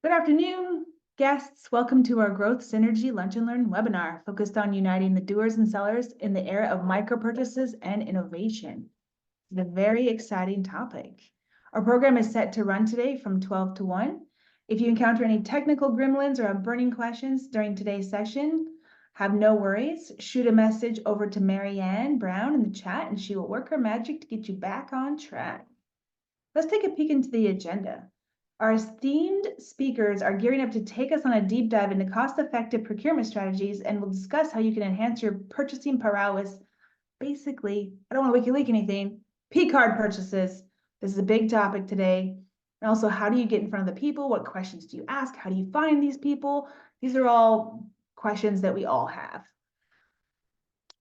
Good afternoon, guests. Welcome to our Growth Synergy Lunch and Learn webinar focused on uniting the doers and sellers in the era of micropurchases and innovation. It's a very exciting topic. Our program is set to run today from 12 to 1. If you encounter any technical gremlins or have burning questions during today's session, have no worries. Shoot a message over to Marianne Brown in the chat and she will work her magic to get you back on track. Let's take a peek into the agenda. Our esteemed speakers are gearing up to take us on a deep dive into cost-effective procurement strategies, and we'll discuss how you can enhance your purchasing prowess. Basically, I don't want to WikiLeak anything, P-card purchases. This is a big topic today. And also, how do you get in front of the people? What questions do you ask? How do you find these people? These are all questions that we all have.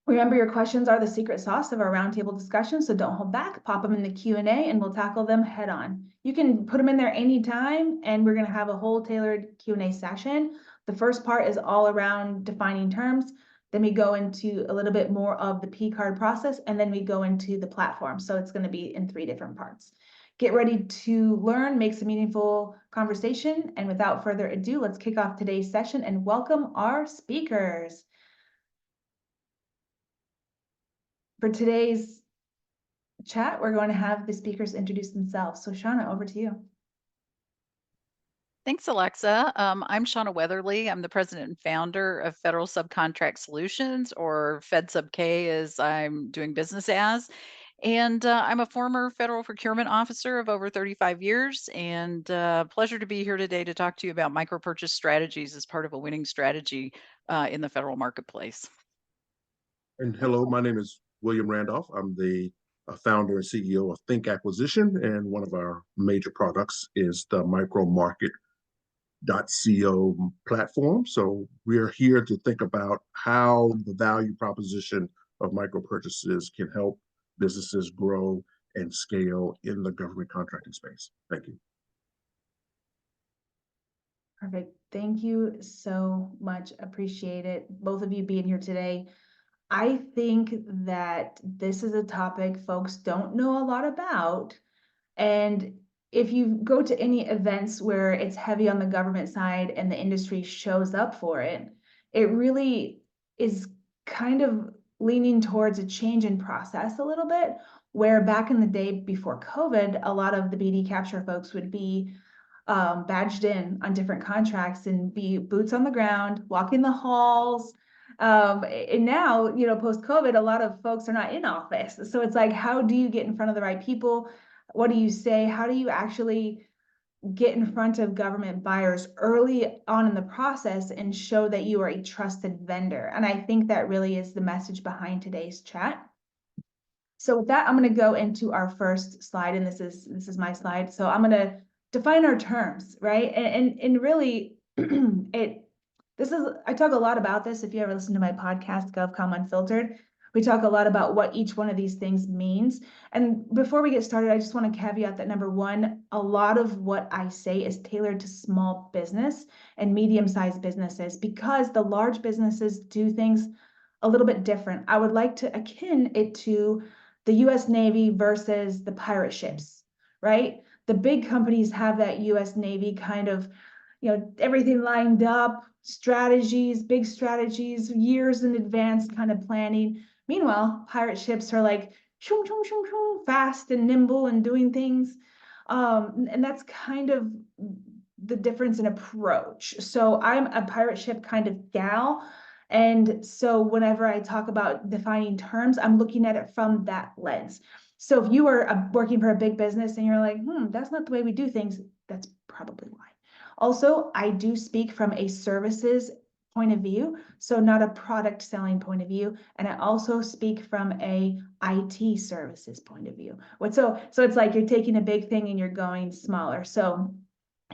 Remember, your questions are the secret sauce of our roundtable discussion, so don't hold back. Pop them in the Q&A and we'll tackle them head on. You can put them in there anytime, and we're going to have a whole tailored Q&A session. The first part is all around defining terms. Then we go into a little bit more of the P-card process, and then we go into the platform. So it's going to be in 3 different parts. Get ready to learn, make some meaningful conversation. And without further ado, let's kick off today's session and welcome our speakers. For today's chat, we're going to have the speakers introduce themselves. So Shauna, over to you. Thanks, Alexa. I'm Shauna Weatherly. I'm the president and founder of Federal Subcontract Solutions, or FedSubK as I'm doing business as. And I'm a former federal procurement officer of over 35 years, and pleasure to be here today to talk to you about micropurchase strategies as part of a winning strategy in the federal marketplace. And hello, my name is William Randolph. I'm the founder and CEO of Think Acquisition, and one of our major products is the micromarket.co platform. So we're here to think about how the value proposition of micropurchases can help businesses grow and scale in the government contracting space. Thank you. Perfect. Thank you so much. Appreciate it. Both of you being here today. I think that this is a topic folks don't know a lot about. And if you go to any events where it's heavy on the government side and the industry shows up for it, it really is kind of leaning towards a change in process a little bit, where back in the day before COVID, a lot of the BD capture folks would be badged in on different contracts and be boots on the ground, walking the halls. And now, post-COVID, a lot of folks are not in office. So it's like, how do you get in front of the right people? What do you say? How do you actually get in front of government buyers early on in the process and show that you are a trusted vendor? And I think that really is the message behind today's chat. So with that, I'm going to go into our first slide, and this is my slide. So I'm going to define our terms, right? And really, I talk a lot about this. If you ever listen to my podcast, GovCom Unfiltered, we talk a lot about what each one of these things means. And before we get started, I just want to caveat that number one, a lot of what I say is tailored to small business and medium-sized businesses, because the large businesses do things a little bit different. I would like to akin it to the US Navy versus the pirate ships, right? The big companies have that US Navy kind of, everything lined up, strategies, big strategies, years in advance kind of planning. Meanwhile, pirate ships are like shoom, shoom, shoom, shoom, fast and nimble and doing things. And that's kind of the difference in approach. So I'm a pirate ship kind of gal. And so whenever I talk about defining terms, I'm looking at it from that lens. So if you are working for a big business and you're like, that's not the way we do things, that's probably why. Also, I do speak from a services point of view, so not a product selling point of view. And I also speak from a IT services point of view. So it's like you're taking a big thing and you're going smaller. So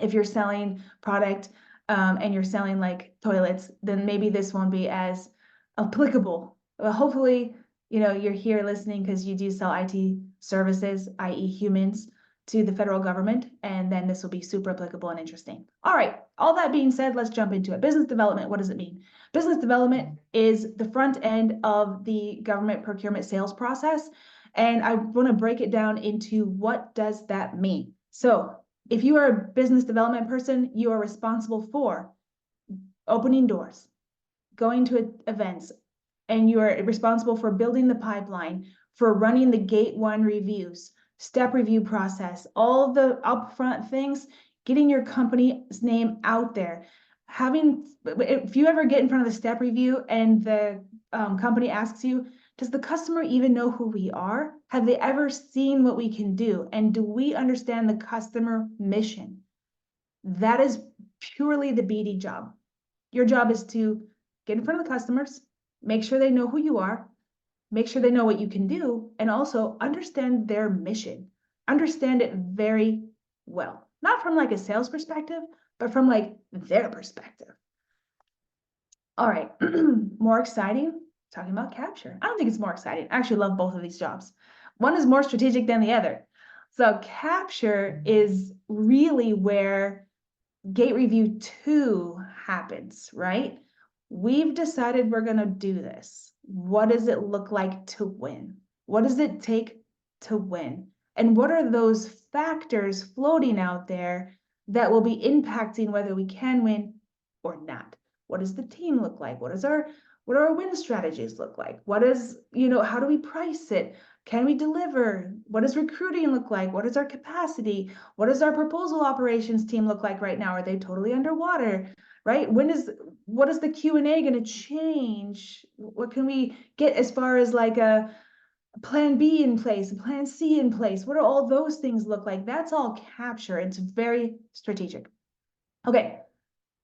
if you're selling product and you're selling like toilets, then maybe this won't be as applicable. Well, hopefully, you're here listening because you do sell IT services, i.e. humans, to the federal government, and then this will be super applicable and interesting. All right, all that being said, let's jump into it. Business development, what does it mean? Business development is the front end of the government procurement sales process, and I want to break it down into what does that mean. So If you are a business development person, you are responsible for opening doors, going to events, and you are responsible for building the pipeline, for running the gate 1 reviews, step review process, all the upfront things, getting your company's name out there. If you ever get in front of the step review and the company asks you, does the customer even know who we are? Have they ever seen what we can do? And do we understand the customer mission? That is purely the BD job. Your job is to get in front of the customers, make sure they know who you are, make sure they know what you can do, and also understand their mission. Understand it very well. Not from like a sales perspective, but from like their perspective. All right, more exciting, talking about capture. I don't think it's more exciting. I actually love both of these jobs. One is more strategic than the other. So capture is really where gate review 2 happens, right? We've decided we're going to do this. What does it look like to win? What does it take to win? And what are those factors floating out there that will be impacting whether we can win or not? What does the team look like? What do our win strategies look like? What is, how do we price it? Can we deliver? What does recruiting look like? What is our capacity? What does our proposal operations team look like right now? Are they totally underwater, right? What is the Q&A going to change? What can we get as far as like a plan B in place, a plan C in place? What do all those things look like? That's all capture. It's very strategic. Okay,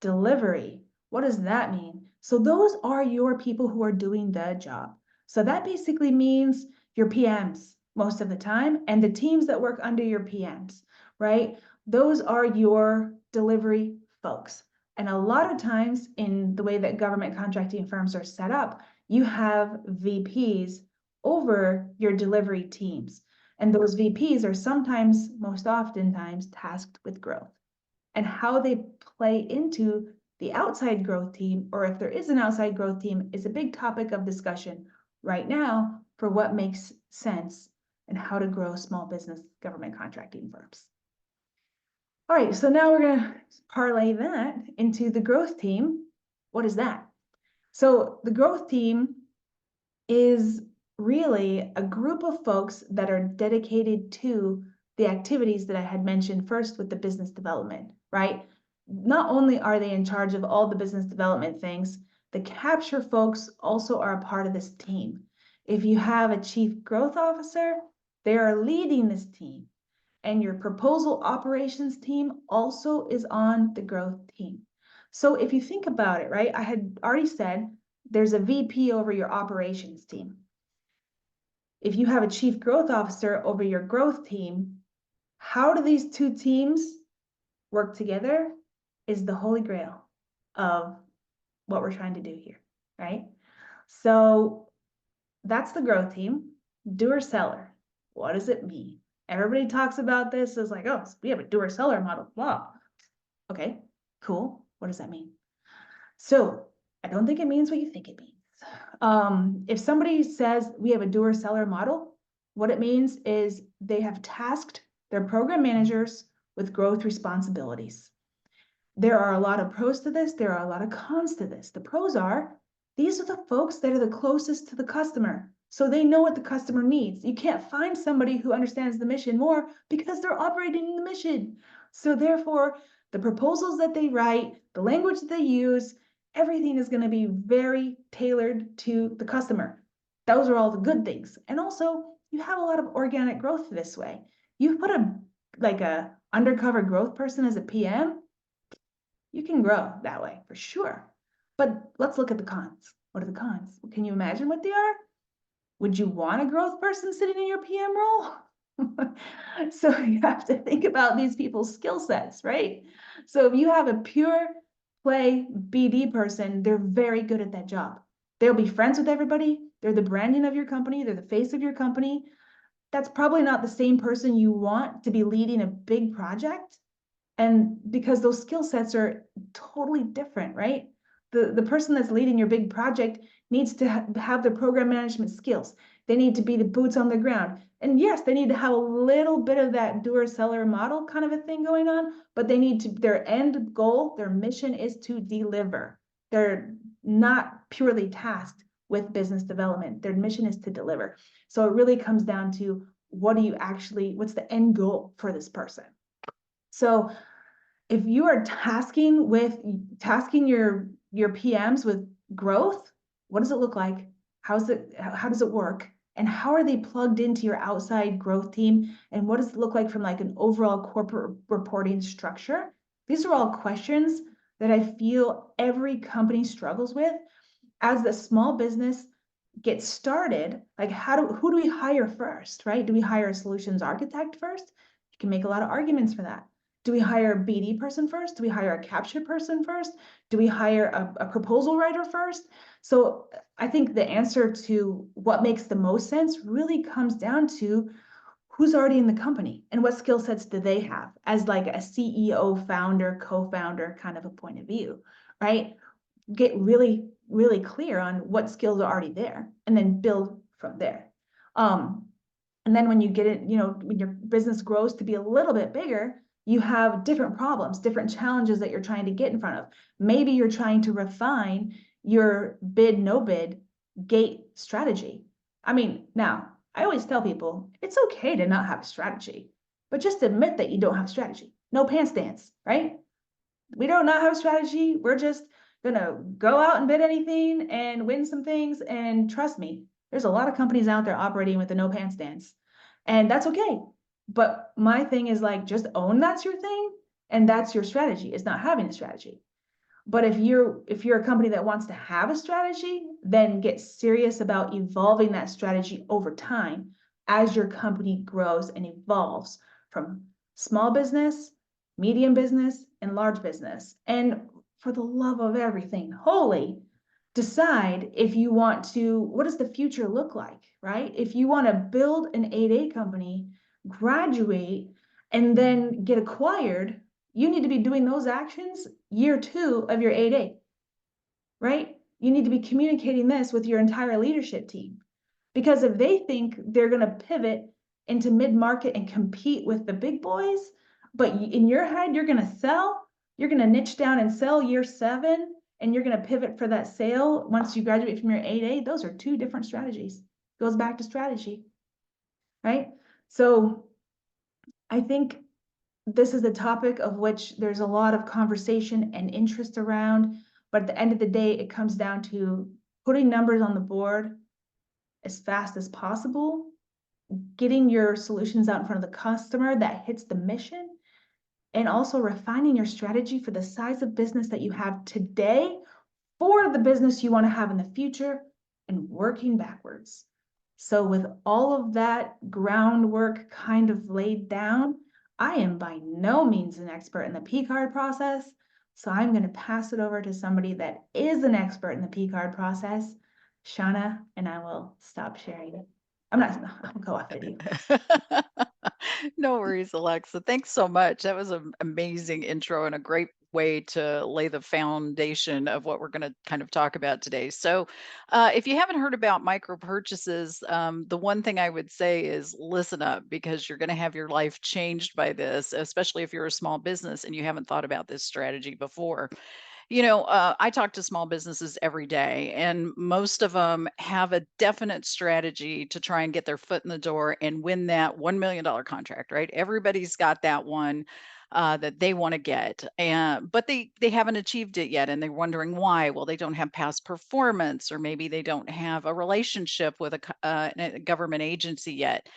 delivery. What does that mean? So those are your people who are doing the job. So that basically means your PMs most of the time, and the teams that work under your PMs, right? Those are your delivery folks. And a lot of times in the way that government contracting firms are set up, you have VPs over your delivery teams. And those VPs are sometimes, most oftentimes, tasked with growth. And how they play into the outside growth team, or if there is an outside growth team, is a big topic of discussion right now for what makes sense and how to grow small business government contracting firms. All right, so now we're going to parlay that into the growth team. What is that? So the growth team is really a group of folks that are dedicated to the activities that I had mentioned first with the business development, right? Not only are they in charge of all the business development things, the capture folks also are a part of this team. If you have a chief growth officer, they are leading this team. And your proposal operations team also is on the growth team. So if you think about it, right, I had already said there's a VP over your operations team. If you have a chief growth officer over your growth team, how do these two teams work together is the holy grail of what we're trying to do here, right? So that's the growth team. Doer seller. What does it mean? Everybody talks about this as like, oh, we have a doer seller model. Wow. Okay, cool. What does that mean? So I don't think it means what you think it means. If somebody says we have a doer seller model, what it means is they have tasked their program managers with growth responsibilities. There are a lot of pros to this. There are a lot of cons to this. The pros are, these are the folks that are the closest to the customer. So they know what the customer needs. You can't find somebody who understands the mission more because they're operating in the mission. So therefore, the proposals that they write, the language that they use, everything is going to be very tailored to the customer. Those are all the good things. And also, you have a lot of organic growth this way. You put a undercover growth person as a PM, you can grow that way for sure. But let's look at the cons. What are the cons? Can you imagine what they are? Would you want a growth person sitting in your PM role? So you have to think about these people's skill sets, right? So if you have a pure play BD person, they're very good at that job. They'll be friends with everybody. They're the branding of your company. They're the face of your company. That's probably not the same person you want to be leading a big project. And because those skill sets are totally different, right? The person that's leading your big project needs to have the program management skills. They need to be the boots on the ground. And yes, they need to have a little bit of that doer seller model kind of a thing going on, but they need to, their end goal, their mission is to deliver. They're not purely tasked with business development. Their mission is to deliver. So it really comes down to what's the end goal for this person? So if you are tasking your PMs with growth, what does it look like? How does it work? And how are they plugged into your outside growth team? And what does it look like from like an overall corporate reporting structure? These are all questions that I feel every company struggles with as the small business gets started. Like who do we hire first, right? Do we hire a solutions architect first? You can make a lot of arguments for that. Do we hire a BD person first? Do we hire a capture person first? Do we hire a proposal writer first? So I think the answer to what makes the most sense really comes down to who's already in the company and what skill sets do they have as like a CEO, founder, co-founder kind of a point of view, right? Get really, really clear on what skills are already there and then build from there. And then when you get it, when your business grows to be a little bit bigger, you have different problems, different challenges that you're trying to get in front of. Maybe you're trying to refine your bid, no bid gate strategy. I mean, now I always tell people it's okay to not have a strategy, but just admit that you don't have a strategy. No pants dance, right? We don't not have a strategy. We're just gonna go out and bid anything and win some things. And trust me, there's a lot of companies out there operating with a no pants dance, and that's okay. But my thing is like, just own that's your thing, and that's your strategy, is not having a strategy. But if you're a company that wants to have a strategy, then get serious about evolving that strategy over time as your company grows and evolves from small business, medium business, and large business. And for the love of everything holy, decide if you want to, what does the future look like, right? If you want to build an 8A company, graduate, and then get acquired, you need to be doing those actions year 2 of your 8A, right? You need to be communicating this with your entire leadership team. Because if they think they're going to pivot into mid-market and compete with the big boys, but in your head, you're going to niche down and sell year 7, and you're going to pivot for that sale once you graduate from your 8A, those are 2 different strategies. Goes back to strategy, right? So I think this is a topic of which there's a lot of conversation and interest around, but at the end of the day, it comes down to putting numbers on the board as fast as possible, getting your solutions out in front of the customer that hits the mission, and also refining your strategy for the size of business that you have today for the business you want to have in the future, and working backwards. So with all of that groundwork kind of laid down, I am by no means an expert in the P-card process, so I'm going to pass it over to somebody that is an expert in the P-card process, Shauna, and I will stop sharing. I'll go off video. No worries, Alexa. Thanks so much. That was an amazing intro and a great way to lay the foundation of what we're going to kind of talk about today. So, if you haven't heard about micro purchases, the one thing I would say is listen up, because you're going to have your life changed by this, especially if you're a small business and you haven't thought about this strategy before. I talk to small businesses every day, and most of them have a definite strategy to try and get their foot in the door and win that $1 million contract, right? Everybody's got that one that they want to get, but they haven't achieved it yet, and they're wondering why. Well, they don't have past performance, or maybe they don't have a relationship with a government agency yet.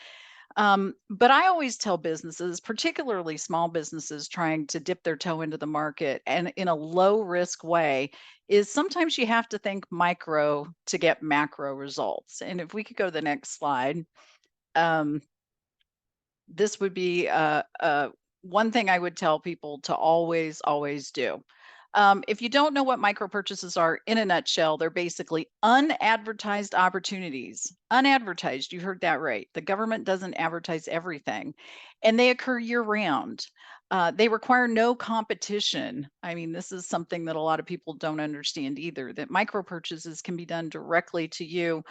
But I always tell businesses, particularly small businesses trying to dip their toe into the market and in a low risk way, is sometimes you have to think micro to get macro results. And if we could go to the next slide, this would be one thing I would tell people to always do. If you don't know what micro purchases are, in a nutshell, they're basically unadvertised opportunities. Unadvertised, you heard that right. The government doesn't advertise everything. and they occur year round. They require no competition. I mean, this is something that a lot of people don't understand either, that micro purchases can be done directly to you.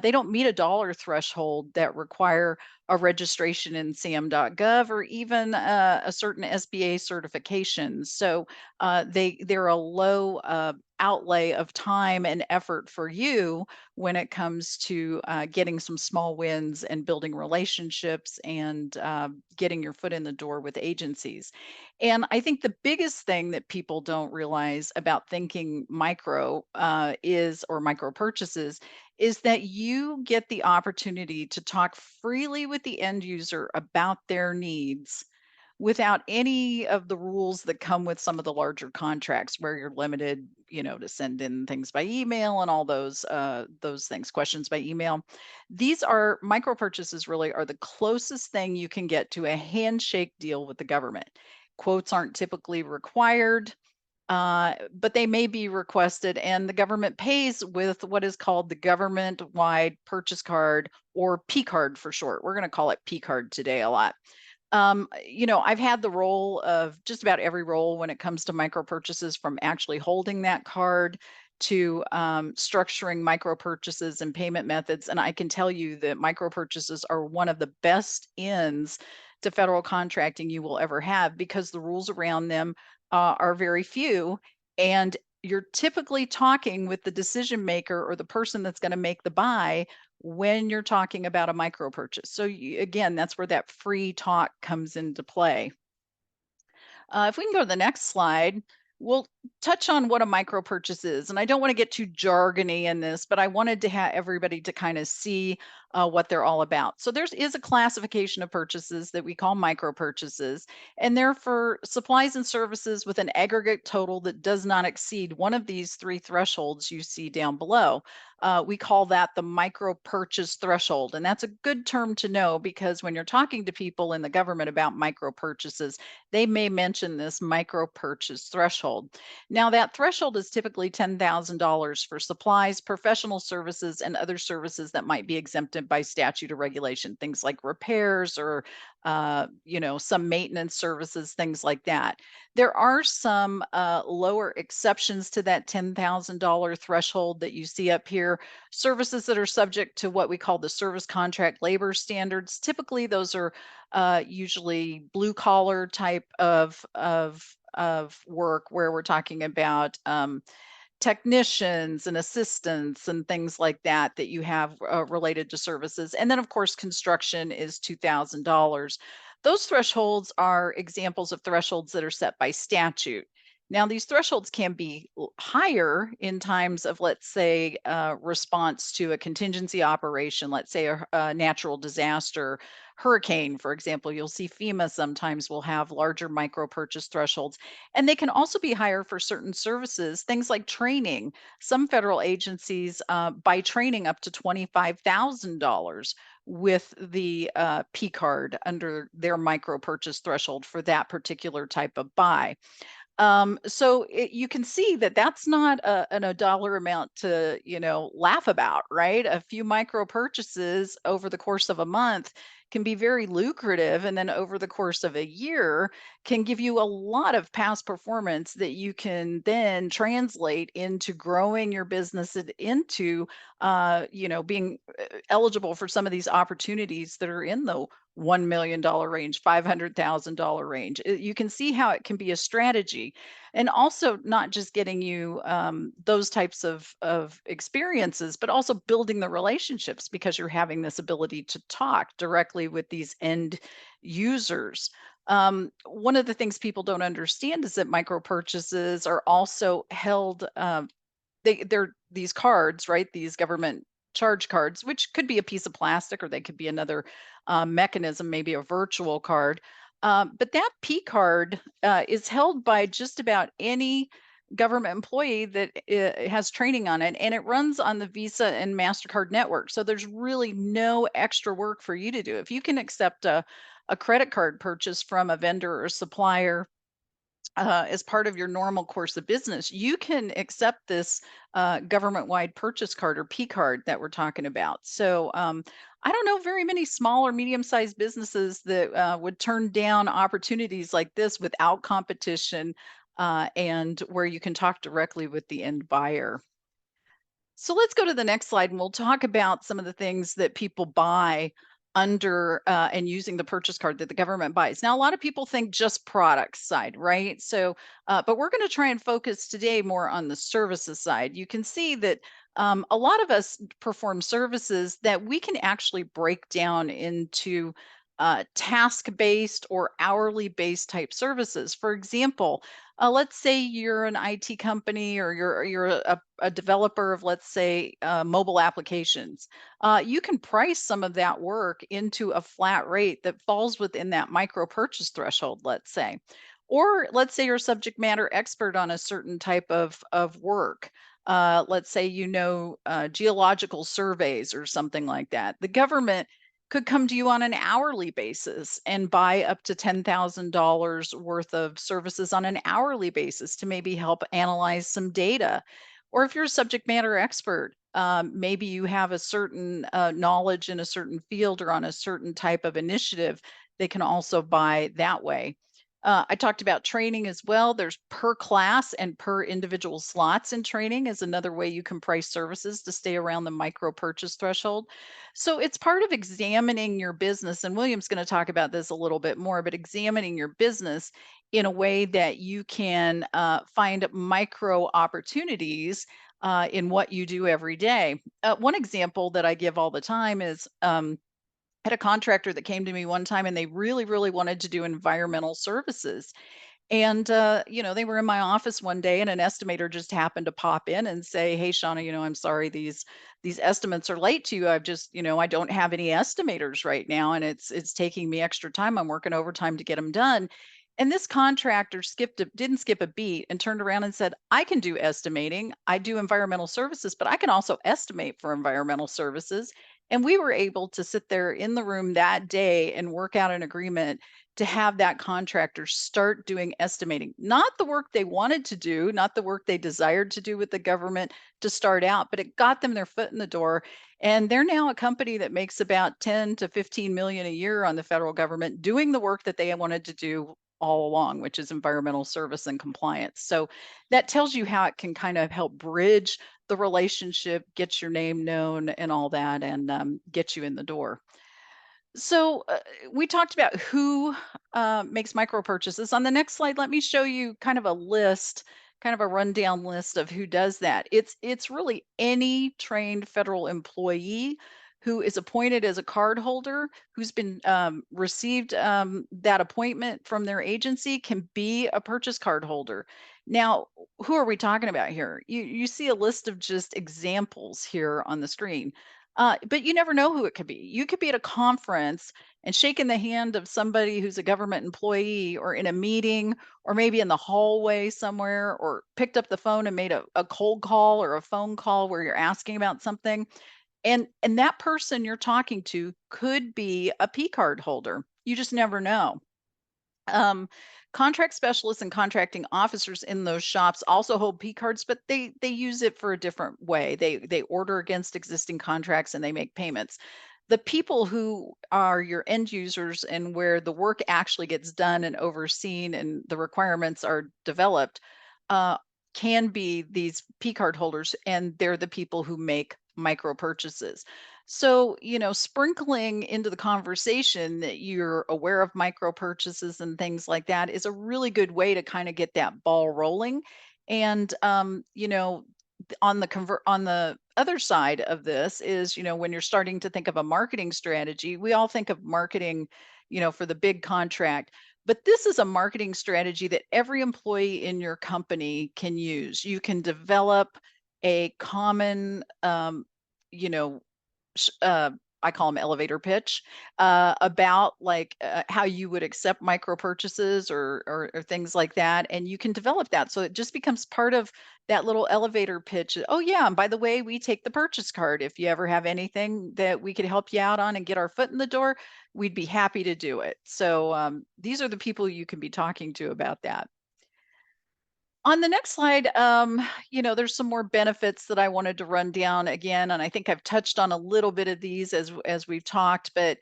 They don't meet a dollar threshold that require a registration in sam.gov or even a certain SBA certification. So they're a low outlay of time and effort for you when it comes to getting some small wins and building relationships and getting your foot in the door with agencies. And I think the biggest thing that people don't realize about thinking micro or micro purchases is that you get the opportunity to talk freely with the end user about their needs without any of the rules that come with some of the larger contracts where you're limited, to send in things by email and all those things, questions by email. These are micro purchases really are the closest thing you can get to a handshake deal with the government. Quotes aren't typically required. But they may be requested, and the government pays with what is called the government wide purchase card, or P card for short. We're going to call it P card today a lot. I've had the role of just about every role when it comes to micro purchases, from actually holding that card to structuring micro purchases and payment methods. And I can tell you that micro purchases are one of the best ends to federal contracting you will ever have, because the rules around them are very few. And you're typically talking with the decision maker or the person that's going to make the buy when you're talking about a micro purchase. So again, that's where that free talk comes into play. If we can go to the next slide, we'll touch on what a micro purchase is. And I don't want to get too jargony in this, but I wanted to have everybody to kind of see what they're all about. So there is a classification of purchases that we call micro purchases, and they're for supplies and services with an aggregate total that does not exceed one of these three thresholds you see down below. We call that the micro purchase threshold. And that's a good term to know, because when you're talking to people in the government about micro purchases, they may mention this micro purchase threshold. Now, that threshold is typically $10,000 for supplies, professional services, and other services that might be exempted by statute or regulation, things like repairs or some maintenance services, things like that. There are some lower exceptions to that $10,000 threshold that you see up here. Services that are subject to what we call the service contract labor standards. Typically, those are usually blue collar type of work, where we're talking about technicians and assistants and things like that you have related to services. And then, of course, construction is $2,000. Those thresholds are examples of thresholds that are set by statute. Now, these thresholds can be higher in times of, let's say, response to a contingency operation, let's say a natural disaster, hurricane, for example. You'll see FEMA sometimes will have larger micro purchase thresholds. And they can also be higher for certain services, things like training. Some federal agencies buy training up to $25,000 with the P card under their micro purchase threshold for that particular type of buy. So you can see that that's not a dollar amount to, laugh about, right? A few micro purchases over the course of a month can be very lucrative. And then over the course of a year can give you a lot of past performance that you can then translate into growing your business and into, being eligible for some of these opportunities that are in the $1 million range, $500,000 range. You can see how it can be a strategy, and also not just getting you those types of experiences, but also building the relationships, because you're having this ability to talk directly with these end users. One of the things people don't understand is that micro purchases are also held. They're these cards, right? These government charge cards, which could be a piece of plastic, or they could be another mechanism, maybe a virtual card. But that P card is held by just about any government employee that has training on it, and it runs on the Visa and MasterCard network. So there's really no extra work for you to do. If you can accept a credit card purchase from a vendor or supplier as part of your normal course of business, you can accept this government-wide purchase card, or P card, that we're talking about. So I don't know very many small or medium-sized businesses that would turn down opportunities like this without competition, and where you can talk directly with the end buyer. So let's go to the next slide and we'll talk about some of the things that people buy under and using the purchase card that the government buys. Now, a lot of people think just products side, right? So, but we're going to try and focus today more on the services side. You can see that a lot of us perform services that we can actually break down into task-based or hourly-based type services. For example, let's say you're an IT company or you're a developer of, let's say, mobile applications. You can price some of that work into a flat rate that falls within that micro purchase threshold, let's say. Or let's say you're a subject matter expert on a certain type of work. Let's say you know geological surveys or something like that. The government could come to you on an hourly basis and buy up to $10,000 worth of services on an hourly basis to maybe help analyze some data. Or if you're a subject matter expert, maybe you have a certain knowledge in a certain field or on a certain type of initiative, they can also buy that way. I talked about training as well. There's per class and per individual slots in training is another way you can price services to stay around the micro purchase threshold. So it's part of examining your business, and William's going to talk about this a little bit more, but examining your business in a way that you can find micro opportunities in what you do every day. One example that I give all the time is had a contractor that came to me one time and they really, really wanted to do environmental services. And, they were in my office one day and an estimator just happened to pop in and say, "Hey, Shauna, I'm sorry, these estimates are late to you. I've just, I don't have any estimators right now and it's taking me extra time. I'm working overtime to get them done." And this contractor didn't skip a beat and turned around and said, "I can do estimating. I do environmental services, but I can also estimate for environmental services." And we were able to sit there in the room that day and work out an agreement to have that contractor start doing estimating, not the work they wanted to do, not the work they desired to do with the government to start out, but it got them their foot in the door. And they're now a company that makes about 10 to 15 million a year on the federal government doing the work that they wanted to do all along, which is environmental service and compliance. So that tells you how it can kind of help bridge the relationship, get your name known and all that, and get you in the door. So we talked about who makes micro purchases. On the next slide, let me show you kind of a list, kind of a rundown list of who does that. It's really any trained federal employee who is appointed as a card holder, who's been received that appointment from their agency, can be a purchase card holder. Now, who are we talking about here? You see a list of just examples here on the screen. But you never know who it could be. You could be at a conference and shaking the hand of somebody who's a government employee or in a meeting or maybe in the hallway somewhere or picked up the phone and made a cold call or a phone call where you're asking about something. And that person you're talking to could be a P card holder. You just never know. Um, Contract specialists and contracting officers in those shops also hold P cards, but they use it for a different way. They order against existing contracts and they make payments. The people who are your end users and where the work actually gets done and overseen and the requirements are developed uh, can be these P card holders, and they're the people who make micro purchases. So, sprinkling into the conversation that you're aware of micro purchases and things like that is a really good way to kind of get that ball rolling. And, on the other side of this is, when you're starting to think of a marketing strategy, we all think of marketing, for the big contract. But this is a marketing strategy that every employee in your company can use. You can develop a common, you know, sh I call them elevator pitch, about like, how you would accept micro purchases or things like that, and you can develop that, so it just becomes part of that little elevator pitch. "Oh, yeah, and by the way, we take the purchase card. If you ever have anything that we could help you out on and get our foot in the door, we'd be happy to do it." So, these are the people you can be talking to about that. On the next slide, there's some more benefits that I wanted to run down again, and I think I've touched on a little bit of these as we've talked, but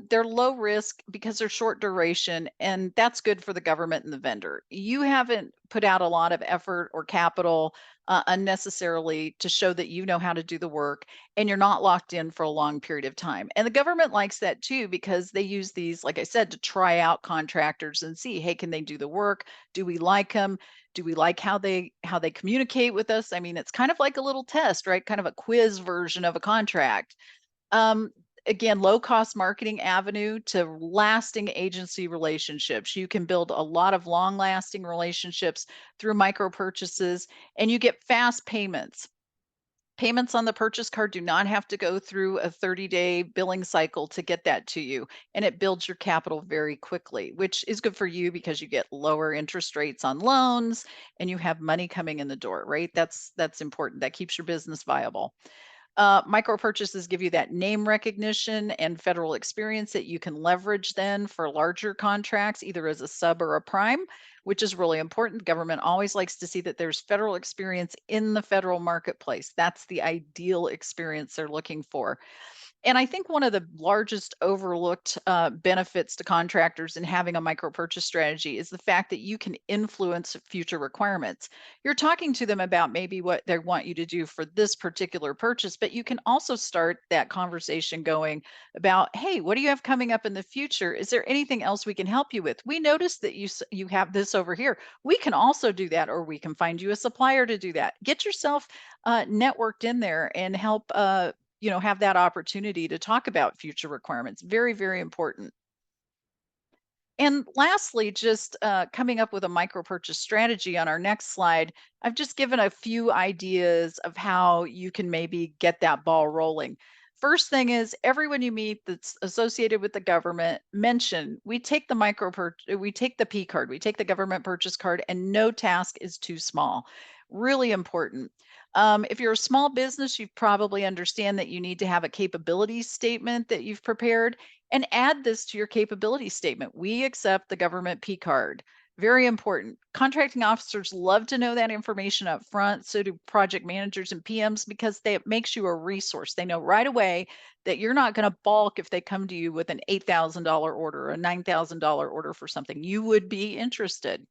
they're low risk because they're short duration, and that's good for the government and the vendor. You haven't put out a lot of effort or capital unnecessarily to show that you know how to do the work, and you're not locked in for a long period of time. And the government likes that too because they use these, like I said, to try out contractors and see, hey, can they do the work? Do we like them? Do we like how they communicate with us? I mean, it's kind of like a little test, right? Kind of a quiz version of a contract. Um, Again, low cost marketing avenue to lasting agency relationships. You can build a lot of long lasting relationships through micro purchases, and you get fast payments. Payments on the purchase card do not have to go through a 30-day billing cycle to get that to you, and it builds your capital very quickly, which is good for you because you get lower interest rates on loans and you have money coming in the door, right? That's important. That keeps your business viable. Micro purchases give you that name recognition and federal experience that you can leverage then for larger contracts, either as a sub or a prime, which is really important. Government always likes to see that there's federal experience in the federal marketplace. That's the ideal experience they're looking for. And I think one of the largest overlooked benefits to contractors in having a micro purchase strategy is the fact that you can influence future requirements. You're talking to them about maybe what they want you to do for this particular purchase, but you can also start that conversation going about, hey, what do you have coming up in the future? Is there anything else we can help you with? We noticed that you have this over here. We can also do that, or we can find you a supplier to do that. Get yourself networked in there and help have that opportunity to talk about future requirements. Very, very important. And lastly, just coming up with a micro purchase strategy on our next slide, I've just given a few ideas of how you can maybe get that ball rolling. First thing is everyone you meet that's associated with the government, mention we take we take the P card, we take the government purchase card, and no task is too small. Really important. If you're a small business, you probably understand that you need to have a capability statement that you've prepared, and add this to your capability statement. We accept the government P card. Very important. Contracting officers love to know that information up front. So do project managers and PMs because it makes you a resource. They know right away that you're not going to balk if they come to you with an $8,000 order or a $9,000 order for something. You would be interested.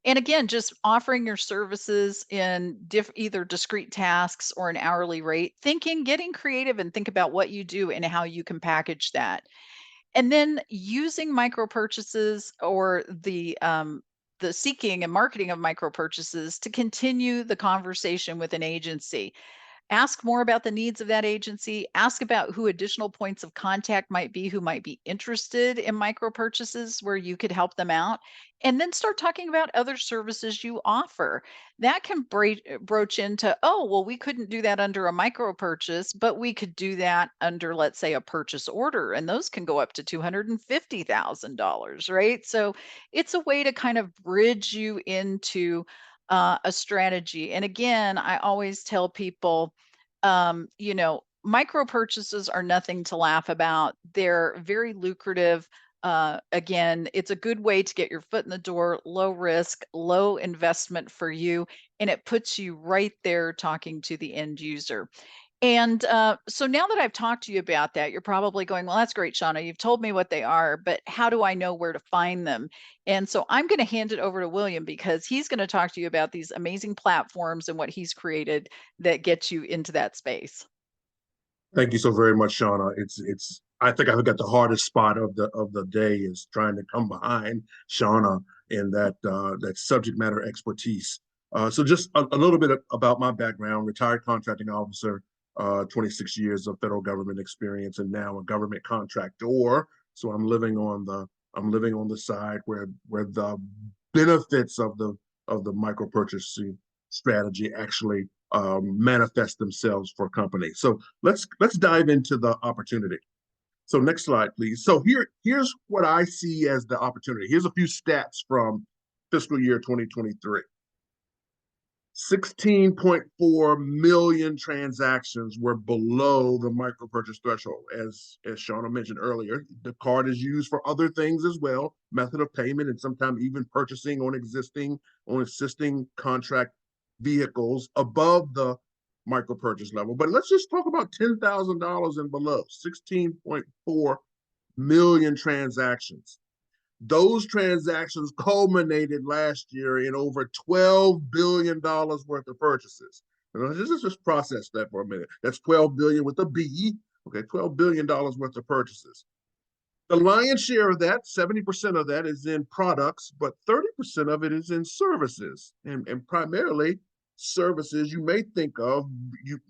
And again, just offering your services in either discrete tasks or an hourly rate, getting creative and think about what you do and how you can package that. And then using micro purchases or the seeking and marketing of micro purchases to continue the conversation with an agency. Ask more about the needs of that agency. Ask about who additional points of contact might be who might be interested in micro purchases where you could help them out. And then start talking about other services you offer. That can broach into, oh, well, we couldn't do that under a micro purchase, but we could do that under, let's say, a purchase order. And those can go up to $250,000, right? So it's a way to kind of bridge you into a strategy. And again, I always tell people, micro purchases are nothing to laugh about. They're very lucrative. Again, it's a good way to get your foot in the door, low risk, low investment for you, and it puts you right there talking to the end user. And so now that I've talked to you about that, you're probably going, well, that's great, Shauna. You've told me what they are, but how do I know where to find them? And so I'm going to hand it over to William because he's going to talk to you about these amazing platforms and what he's created that gets you into that space. Thank you so very much, Shauna. I think I've got the hardest spot of the day is trying to come behind Shauna in that subject matter expertise. So just a little bit about my background: retired contracting officer, 26 years of federal government experience, and now a government contractor. So I'm living on the side where the benefits of the micro purchasing strategy actually manifest themselves for companies. So let's dive into the opportunity. So next slide, please. So here's what I see as the opportunity. Here's a few stats from fiscal year 2023. 16.4 million transactions were below the micro purchase threshold. As Shauna mentioned earlier, the card is used for other things as well, method of payment, and sometimes even purchasing on existing contract vehicles above the micro purchase level. But let's just talk about $10,000 and below. 16.4 million transactions. Those transactions culminated last year in over $12 billion worth of purchases. Let's just process that for a minute. That's 12 billion with a B. Okay, $12 billion worth of purchases. The lion's share of that, 70% of that, is in products, but 30% of it is in services, and primarily services you may think of.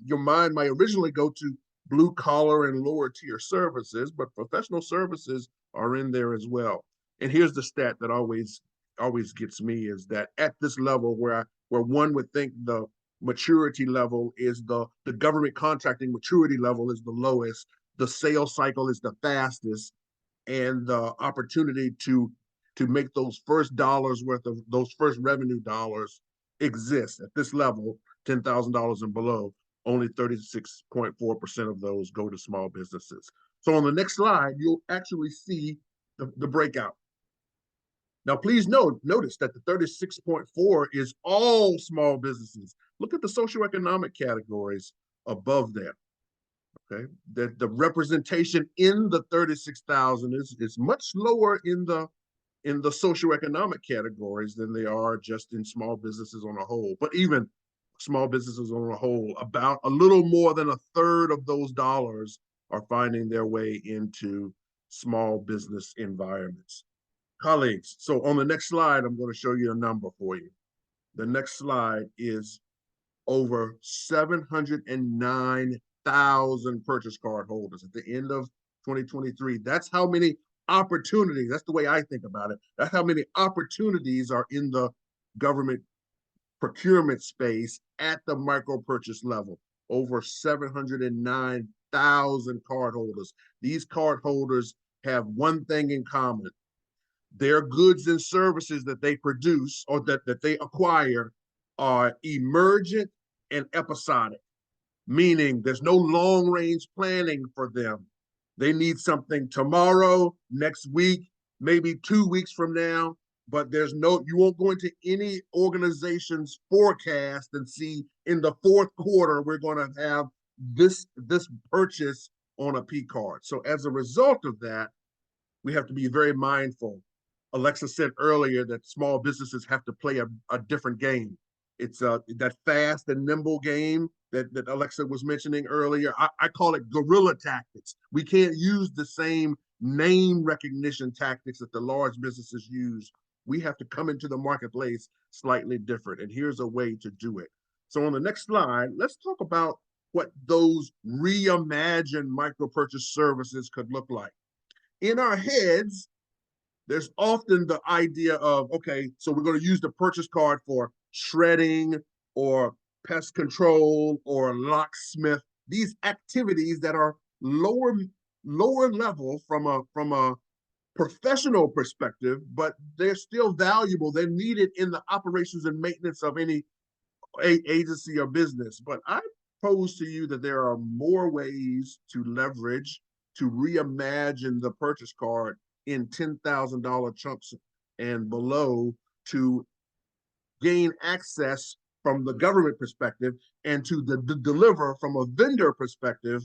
Your mind might originally go to blue collar and lower tier services, but professional services are in there as well. And here's the stat that always gets me, is that at this level where one would think the maturity level is the government contracting maturity level is the lowest, the sales cycle is the fastest, and the opportunity to make those first dollars worth of those first revenue dollars exist at this level, $10,000 and below. Only 36.4% of those go to small businesses. So on the next slide, you'll actually see the breakout. Now, please notice that the 36.4 is all small businesses. Look at the socioeconomic categories above that. Okay, that the representation in the 36,000 is much lower in the socioeconomic categories than they are just in small businesses on a whole. But even small businesses on a whole, about a little more than a third of those dollars are finding their way into small business environments. Colleagues, so on the next slide, I'm going to show you a number for you. The next slide is over 709,000 purchase card holders at the end of 2023. That's how many opportunities, that's the way I think about it. That's how many opportunities are in the government procurement space at the micro purchase level. Over 709,000 card holders. These card holders have one thing in common. Their goods and services that they produce or that they acquire are emergent and episodic, meaning there's no long range planning for them. They need something tomorrow, next week, maybe 2 weeks from now, but you won't go into any organization's forecast and see in the fourth quarter, we're going to have this purchase on a P card. So as a result of that, we have to be very mindful. Alexa said earlier that small businesses have to play a different game. It's that fast and nimble game that Alexa was mentioning earlier. I call it guerrilla tactics. We can't use the same name recognition tactics that the large businesses use. We have to come into the marketplace slightly different, and here's a way to do it. So on the next slide, let's talk about what those reimagined micro purchase services could look like. In our heads, there's often the idea of, okay, so we're going to use the purchase card for shredding or pest control or locksmith, these activities that are lower level from a professional perspective, but they're still valuable. They're needed in the operations and maintenance of any agency or business. But I pose to you that there are more ways to leverage, to reimagine the purchase card in $10,000 chunks and below to gain access from the government perspective and to deliver from a vendor perspective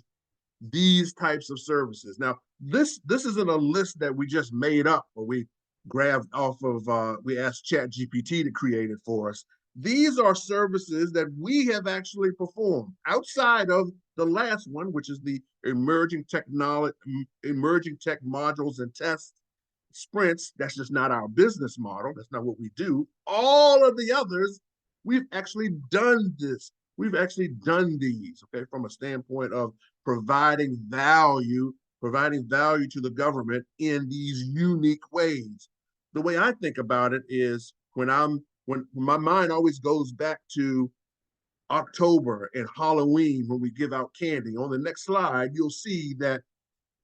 these types of services. Now, this isn't a list that we just made up or we grabbed off of, we asked ChatGPT to create it for us. These are services that we have actually performed outside of the last one, which is the emerging tech modules and tests sprints. That's just not our business model. That's not what we do. All of the others, we've actually done this. We've actually done these, okay, from a standpoint of providing value to the government in these unique ways. The way I think about it is when my mind always goes back to October and Halloween when we give out candy. On the next slide, you'll see that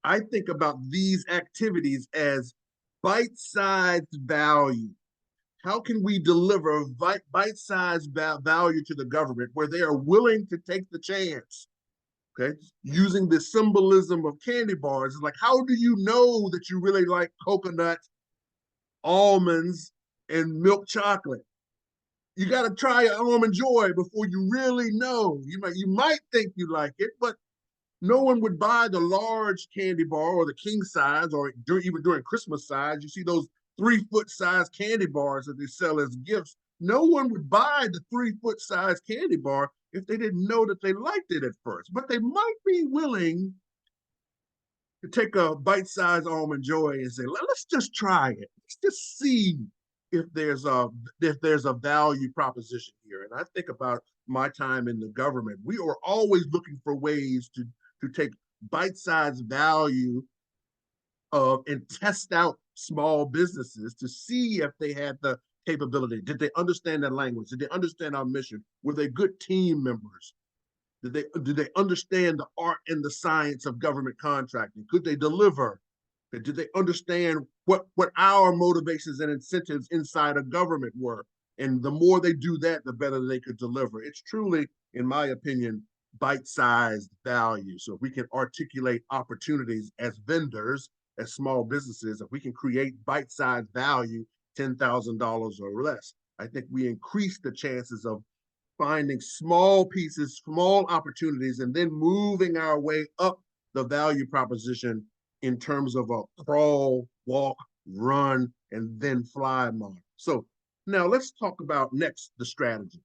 I think about these activities as bite-sized value. how can we deliver bite-sized value to the government where they are willing to take the chance? Okay, using the symbolism of candy bars, it's like, how do you know that you really like coconut, almonds, and milk chocolate? You got to try an Almond Joy before you really know. You might think you like it, but no one would buy the large candy bar or the king size, or even during Christmas size. You see those 3-foot size candy bars that they sell as gifts. No one would buy the 3-foot size candy bar if they didn't know that they liked it at first. But they might be willing to take a bite-sized Almond Joy and say, let's just try it. Let's just see if there's a value proposition here. And I think about my time in the government. We are always looking for ways to take bite-sized value and test out small businesses to see if they had the capability. Did they understand that language? Did they understand our mission? Were they good team members? Did they understand the art and the science of government contracting? Could they deliver? Did they understand what our motivations and incentives inside of government were? And the more they do that, the better they could deliver. It's truly, in my opinion, bite-sized value. So if we can articulate opportunities as vendors, as small businesses, if we can create bite-sized value, $10,000 or less, I think we increase the chances of finding small pieces, small opportunities, and then moving our way up the value proposition in terms of a crawl, walk, run, and then fly model. So now let's talk about next, the strategy.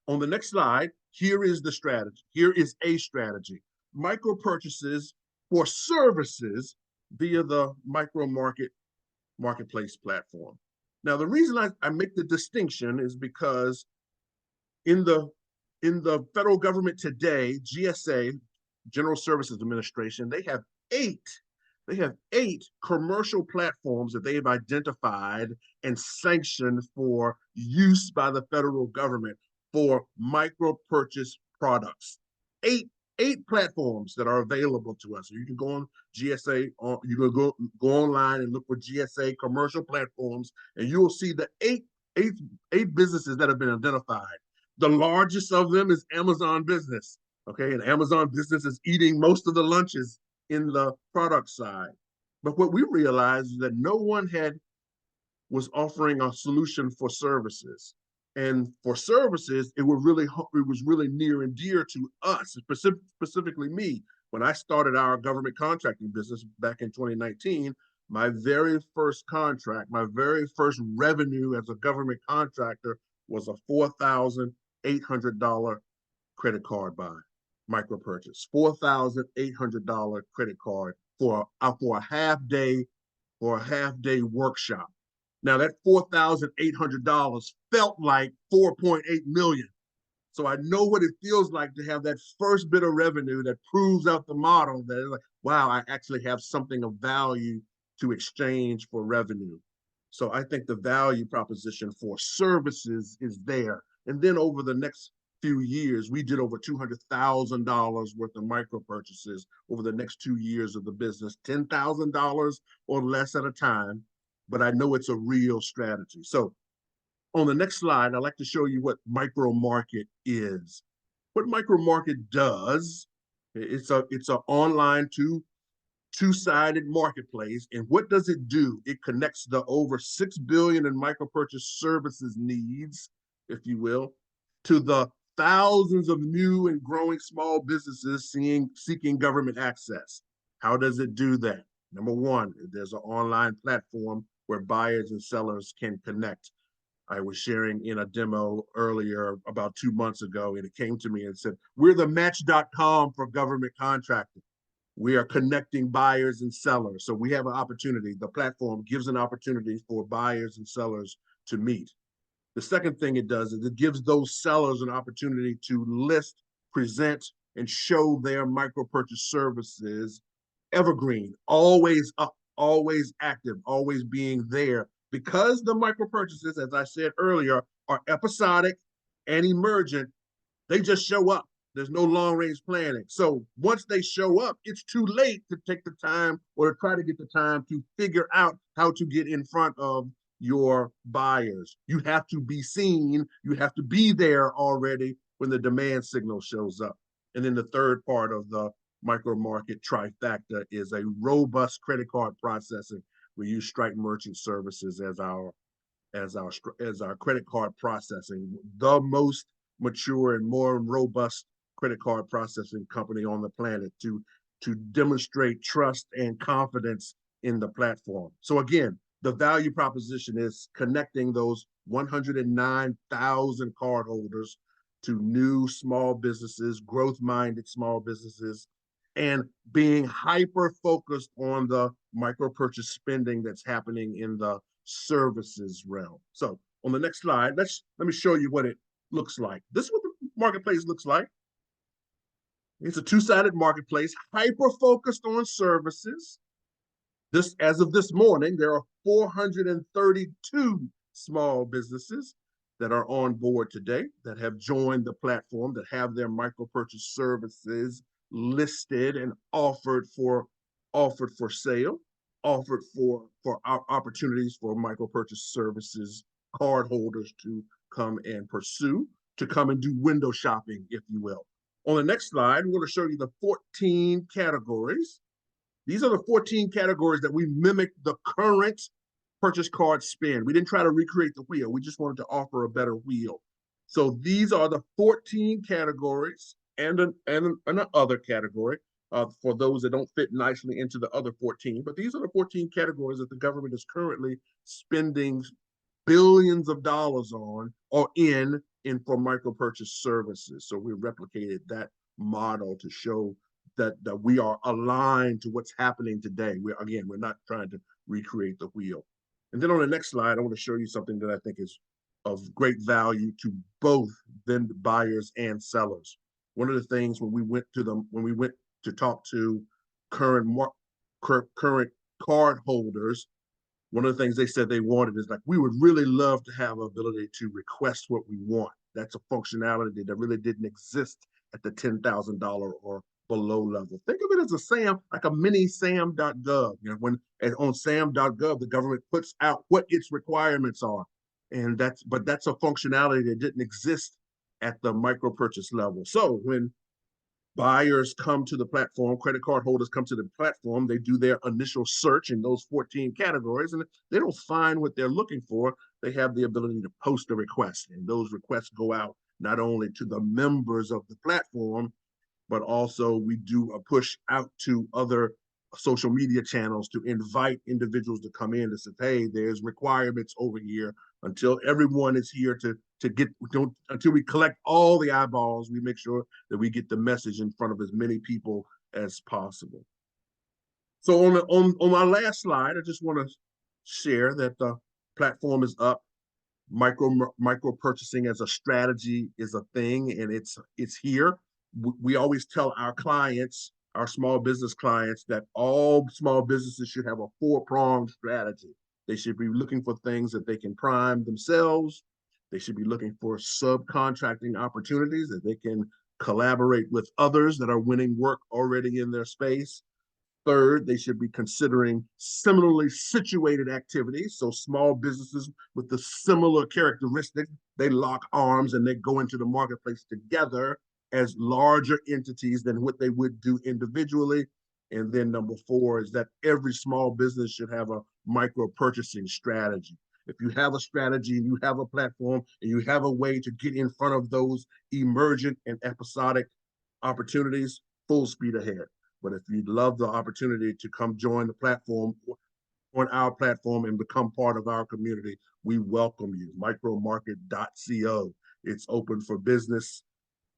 On the next slide, here is the strategy. Here is a strategy. Micro purchases for services via the marketplace platform. Now, the reason I make the distinction is because in the federal government today, GSA, General Services Administration, they have eight commercial platforms that they have identified and sanctioned for use by the federal government for micro purchase products. Eight platforms that are available to us. So you can go on GSA, you can go online and look for GSA commercial platforms, and you will see the eight businesses that have been identified. The largest of them is Amazon Business. Okay, and Amazon Business is eating most of the lunches in the product side. But what we realized is that no one was offering a solution for services. And for services, it was really near and dear to us, specifically me. When I started our government contracting business back in 2019, my very first contract, my very first revenue as a government contractor was a $4,800 credit card buy, micro purchase, $4,800 credit card for a half day workshop. Now that $4,800 felt like 4.8 million. So I know what it feels like to have that first bit of revenue that proves out the model that is like, wow, I actually have something of value to exchange for revenue. So I think the value proposition for services is there. And then over the next few years, we did over $200,000 worth of micro purchases over the next 2 years of the business, $10,000 or less at a time. But I know it's a real strategy. So on the next slide, I'd like to show you what micro market is. What micro market does, it's an online two-sided marketplace. And what does it do? It connects the over 6 billion in micro purchase services needs, if you will, to the thousands of new and growing small businesses seeking government access. How does it do that? Number one, there's an online platform where buyers and sellers can connect. I was sharing in a demo earlier about 2 months ago, and it came to me and said, we're the match.com for government contracting. We are connecting buyers and sellers. So we have an opportunity. The platform gives an opportunity for buyers and sellers to meet. The second thing it does is it gives those sellers an opportunity to list, present, and show their micro purchase services evergreen, always up, always active, always being there. Because the micro purchases, as I said earlier, are episodic and emergent, they just show up. There's no long range planning. So once they show up, it's too late to take the time or to try to get the time to figure out how to get in front of your buyers. You have to be seen. You have to be there already when the demand signal shows up. And then the third part of the micro market trifecta is a robust credit card processing. We use Stripe Merchant Services as our credit card processing, the most mature and more robust credit card processing company on the planet to demonstrate trust and confidence in the platform. So again, the value proposition is connecting those 109,000 cardholders to new small businesses, growth-minded small businesses, and being hyper-focused on the micro-purchase spending that's happening in the services realm. So on the next slide, let me show you what it looks like. This is what the marketplace looks like. It's a two-sided marketplace, hyper-focused on services. As of this morning, there are 432 small businesses that are on board today that have joined the platform, that have their micro purchase services listed and offered for sale, offered for opportunities for micro purchase services card holders to come and pursue, to come and do window shopping, if you will. On the next slide, we're going to show you the 14 categories. These are the 14 categories that we mimic the current purchase card spend. We didn't try to recreate the wheel. We just wanted to offer a better wheel. So these are the 14 categories and an other category for those that don't fit nicely into the other 14. But these are the 14 categories that the government is currently spending billions of dollars on or in for micro purchase services. So we replicated that model to show that we are aligned to what's happening today. We're not trying to recreate the wheel. And then on the next slide, I want to show you something that I think is of great value to both buyers and sellers. One of the things when we went to talk to current card holders, one of the things they said they wanted is like, we would really love to have the ability to request what we want. That's a functionality that really didn't exist at the $10,000 or below level. Think of it as a SAM, like a mini SAM.gov. When on SAM.gov, the government puts out what its requirements are. And that's a functionality that didn't exist at the micro purchase level. So when buyers come to the platform, credit card holders come to the platform, they do their initial search in those 14 categories, and if they don't find what they're looking for, they have the ability to post a request. And those requests go out not only to the members of the platform, but also we do a push out to other social media channels to invite individuals to come in and say, hey, there's requirements over here. Until everyone is here until we collect all the eyeballs, we make sure that we get the message in front of as many people as possible. So on my last slide, I just want to share that the platform is up. Micro purchasing as a strategy is a thing, and it's here. We always tell our clients, our small business clients, that all small businesses should have a 4-pronged strategy. They should be looking for things that they can prime themselves. They should be looking for subcontracting opportunities that they can collaborate with others that are winning work already in their space. Third, they should be considering similarly situated activities. So small businesses with the similar characteristics, they lock arms and they go into the marketplace together as larger entities than what they would do individually. And then number 4 is that every small business should have a micro purchasing strategy. If you have a strategy and you have a platform and you have a way to get in front of those emergent and episodic opportunities, full speed ahead. But if you'd love the opportunity to come join the platform, on our platform, and become part of our community, we welcome you. Micromarket.co. It's open for business.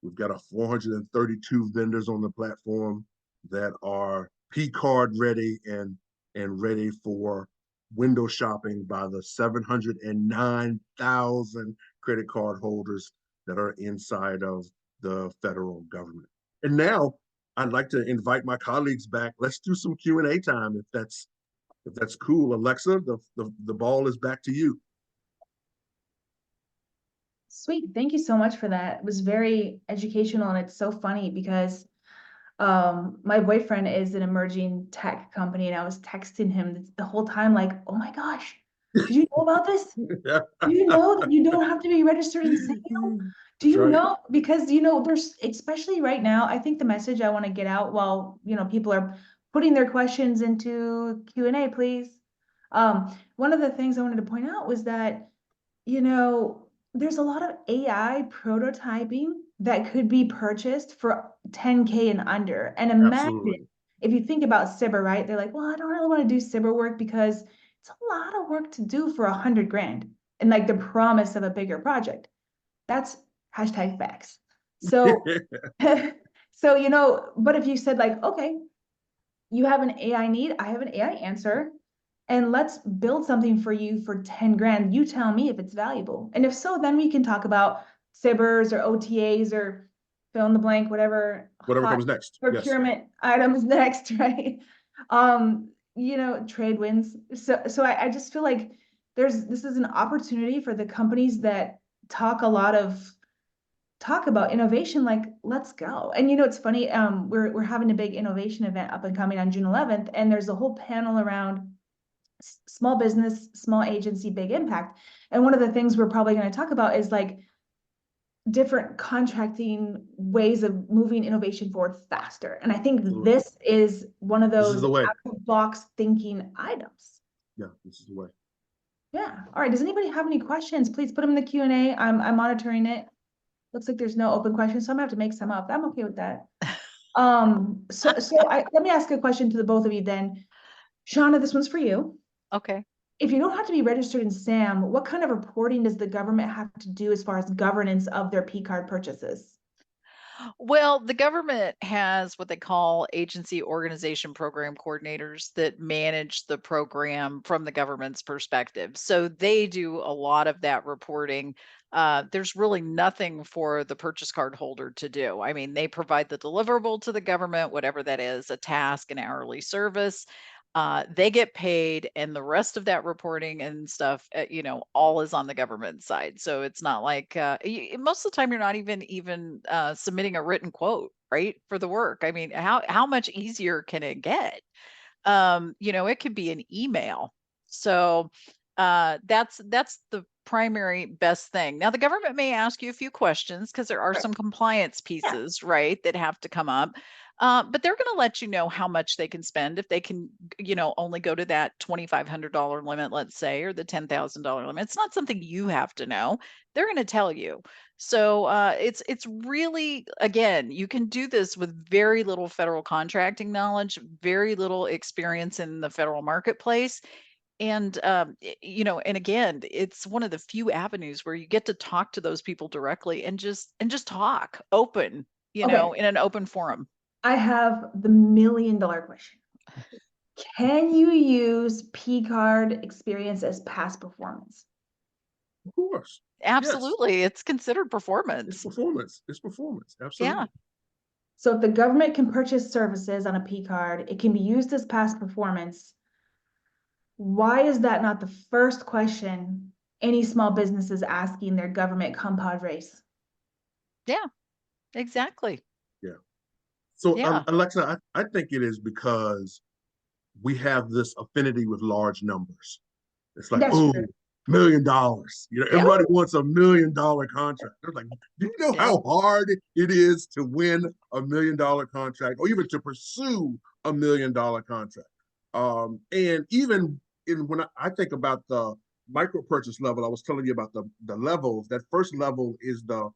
We've got 432 vendors on the platform that are P-card ready and ready for window shopping by the 709,000 credit card holders that are inside of the federal government. And now I'd like to invite my colleagues back. Let's do some Q&A time if that's cool. Alexa, the ball is back to you. Sweet. Thank you so much for that. It was very educational, and it's so funny because my boyfriend is an emerging tech company, and I was texting him the whole time like, oh my gosh, Did you know about this? Do you know that you don't have to be registered in SAM? Do That's you right. know? Because, you know, there's, especially right now, I think the message I want to get out while, you know, people are putting their questions into Q&A, please. One of the things I wanted to point out was that, you know, there's a lot of AI prototyping that could be purchased for 10K and under. And imagine Absolutely. if you think about cyber, right? They're like, well, I don't really want to do cyber work because it's a lot of work to do for 100 grand and like the promise of a bigger project. That's hashtag facts. So, so, you know, but if you said like, okay, you have an AI need, I have an AI answer, and let's build something for you for 10 grand. You tell me if it's valuable. And if so, then we can talk about SIBRs or OTAs or fill in the blank, whatever Whatever hot comes next. Yes. procurement items next, right? You know, trade wins. So I just feel like this is an opportunity for the companies that talk about innovation, like let's go. And you know, it's funny, we're having a big innovation event up and coming on June 11th, and there's a whole panel around small business, small agency, big impact. And one of the things we're probably going to talk about is like different contracting ways of moving innovation forward faster. And I think Absolutely. this is one of This is those the way. out of the box thinking items. Yeah, this is the way. Yeah. All right. Does anybody have any questions? Please put them in the Q&A. I'm monitoring it. Looks like there's no open questions, so I'm gonna have to make some up. I'm okay with that. Let me ask a question to the both of you then. Shauna, this one's for you. Okay. If you don't have to be registered in SAM, what kind of reporting does the government have to do as far as governance of their P card purchases? Well, the government has what they call agency organization program coordinators that manage the program from the government's perspective. So they do a lot of that reporting. There's really nothing for the purchase card holder to do. I mean, they provide the deliverable to the government, whatever that is, a task, an hourly service. They get paid, and the rest of that reporting and stuff, you know, all is on the government side. So it's not like most of the time you're not even submitting a written quote, right, for the work. I mean, how much easier can it get? You know, it could be an email. So that's the primary best thing. Now, the government may ask you a few questions because there are some compliance pieces, right, that have to come up. But they're going to let you know how much they can spend if they can, you know, only go to that $2,500 limit, let's say, or the $10,000 limit. It's not something you have to know. They're going to tell you. So it's really, again, you can do this with very little federal contracting knowledge, very little experience in the federal marketplace. And you know, and again, it's one of the few avenues where you get to talk to those people directly and just talk open, you know, in an open forum. I have the $1 million question. Can you use P card experience as past performance? Of course. Absolutely. Yes. It's considered It's performance. performance. It's performance. Absolutely. Yeah. So if the government can purchase services on a P card, it can be used as past performance. Why is that not the first question any small business is asking their government compadres? Yeah, exactly. Yeah. So, Yeah. Alexa, I think it is because we have this affinity with large numbers. It's like, That's oh, true. $1 million. You know, Yeah. everybody wants $1 million contract. They're like, do you know Yeah. how hard it is to win $1 million contract or even to pursue $1 million contract? And even when I think about the micro purchase level, I was telling you about the levels. That first level is the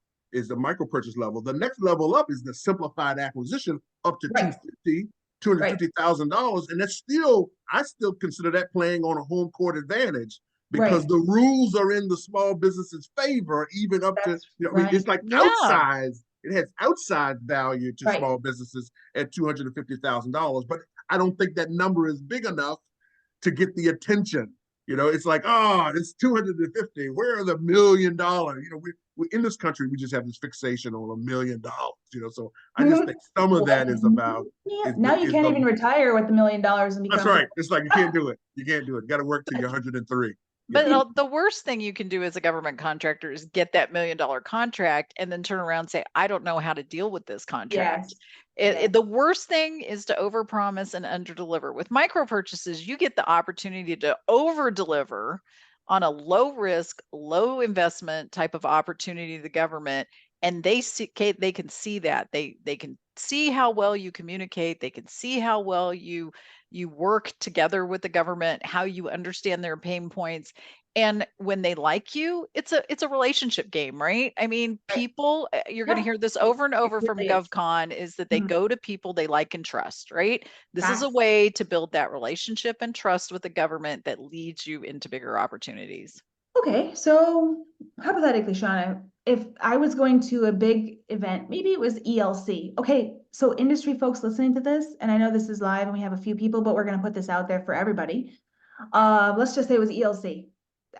micro purchase level. The next level up is the simplified acquisition up to Right. $250,000, and I still consider that playing on a home court advantage because Right. the rules are in the small business's favor, even up to, That's you know, I mean, right. it's like Yeah. outsized. It has outside value to Right. small businesses at $250,000, but I don't think that number is big enough to get the attention. You know, it's like, oh, it's 250. Where are the $1 million? You know, we in this country, we just have this fixation on $1 million. You know, so I just think some of that is about. Yeah. Now you can't even retire with $1 million and That's become. right. It's like you can't do it. You can't do it. Got to work till you're 103. But Yeah. the worst thing you can do as a government contractor is get that $1 million contract and then turn around and say, I don't know how to deal with this contract. Yes. The worst thing is to overpromise and underdeliver. With micro purchases, you get the opportunity to over deliver on a low risk, low investment type of opportunity to the government. And they can see that. They can see how well you communicate. They can see how well you work together with the government, how you understand their pain points. And when they like you, it's a relationship game, right? I mean, Right. people, you're going to Yeah, hear this over and it over from really is. GovCon, is that they Mhm. go to people they like and trust, right? This is a Facts. way to build that relationship and trust with the government that leads you into bigger opportunities. Okay, so hypothetically, Shauna, if I was going to a big event, maybe it was ELC. Okay, so industry folks listening to this, and I know this is live and we have a few people, but we're going to put this out there for everybody. Let's just say it was ELC.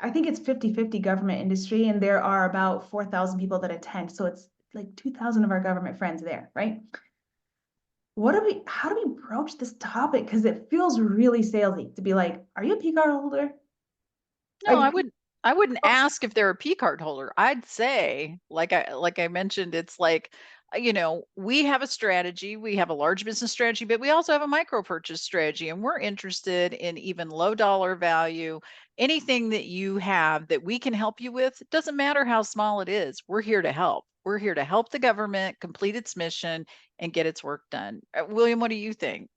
I think it's 50-50 government industry, and there are about 4,000 people that attend. So it's like 2,000 of our government friends there, right? How do we broach this topic? Because it feels really salesy to be like, are you a P card holder? No, Are you? I wouldn't ask if they're a P card holder. I'd say, like I mentioned, it's like, we have a strategy, we have a large business strategy, but we also have a micro purchase strategy, and we're interested in even low dollar value, anything that you have that we can help you with. It doesn't matter how small it is. We're here to help. We're here to help the government complete its mission and get its work done. William, what do you think?